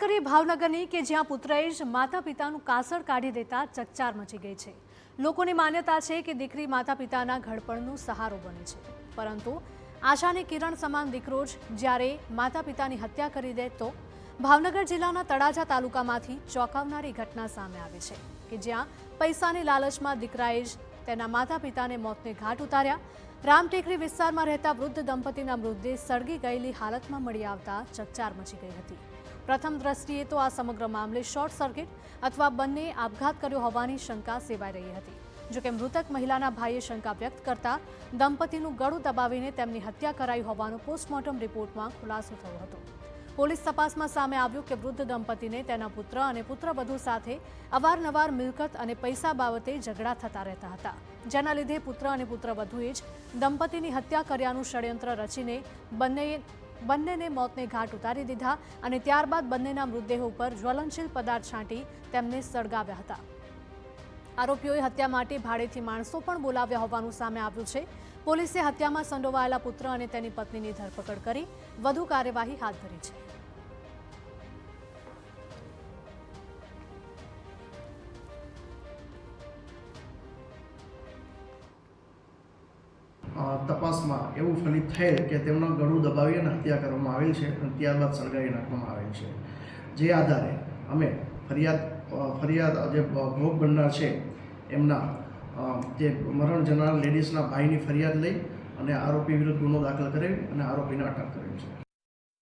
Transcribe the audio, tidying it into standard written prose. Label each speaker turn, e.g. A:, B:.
A: કરીએ ભાવનગરની કે જ્યાં પુત્રએ જ માતા પિતાનું કાસળ કાઢી દેતા ચકચાર મચી ગઈ છે। લોકોની માન્યતા છે કે દીકરી માતા પિતાના ઘડપણનો સહારો બને છે, પરંતુ આશાની કિરણ સમાન દીકરો જ જ્યારે માતા પિતાની હત્યા કરી દે તો ભાવનગર જિલ્લાના તળાજા તાલુકામાંથી ચોંકાવનારી ઘટના સામે આવી છે કે જ્યાં પૈસાની લાલચમાં દીકરાએ જ તેના માતા પિતાને મોતને ઘાટ ઉતાર્યા। રામટેકરી વિસ્તારમાં રહેતા વૃદ્ધ દંપતીના મૃતદેહ સળગી ગયેલી હાલતમાં મળી આવતા ચકચાર મચી ગઈ હતી। પ્રથમ દ્રષ્ટિએ તો આ સમગ્ર મામલે શોર્ટ સર્કિટ અથવા બંને આપઘાત કર્યો હોવાની શંકા સેવાઈ રહી હતી। જોકે મૃતક મહિલાના ભાઈએ શંકા વ્યક્ત કરતા દંપતીનું ગળું દબાવીને તેમની હત્યા કરાઈ હોવાનો પોસ્ટમોર્ટમ રિપોર્ટમાં ખુલાસો થયો હતો। પોલીસ તપાસમાં સામે આવ્યું કે વૃદ્ધ દંપતીને તેના પુત્ર અને પુત્રવધુ સાથે અવારનવાર મિલકત અને પૈસા બાબતે ઝઘડા થતા રહેતા હતા, જેના લીધે પુત્ર અને પુત્રવધુએ જ દંપતીની હત્યા કર્યાનું ષડયંત્ર રચીને બંનેને મોતને ઘાટ ઉતારી દીધા અને ત્યારબાદ બંનેના મૃતદેહો ઉપર જ્વલનશીલ પદાર્થ છાંટી તેમને સળગાવ્યા હતા। આરોપીઓએ હત્યા માટે ભાડેથી માણસો પણ બોલાવ્યા હોવાનું સામે આવ્યું છે। પોલીસે હત્યામાં સંડોવાયેલા પુત્ર અને તેની પત્નીની ધરપકડ કરી વધુ કાર્યવાહી હાથ ધરી છે।
B: તપાસમાં એવું ફલિત થયેલ કે તેમનું ગળું દબાવી અને હત્યા કરવામાં આવેલ છે અને ત્યારબાદ સળગાવી નાખવામાં આવેલ છે। જે આધારે અમે ફરિયાદ જે ભોગ બનનાર છે એમના જે મરણ જનાર લેડીઝના ભાઈની ફરિયાદ લઈ અને આરોપી વિરુદ્ધ ગુનો દાખલ કરેલ અને આરોપીને અટક કરેલ છે।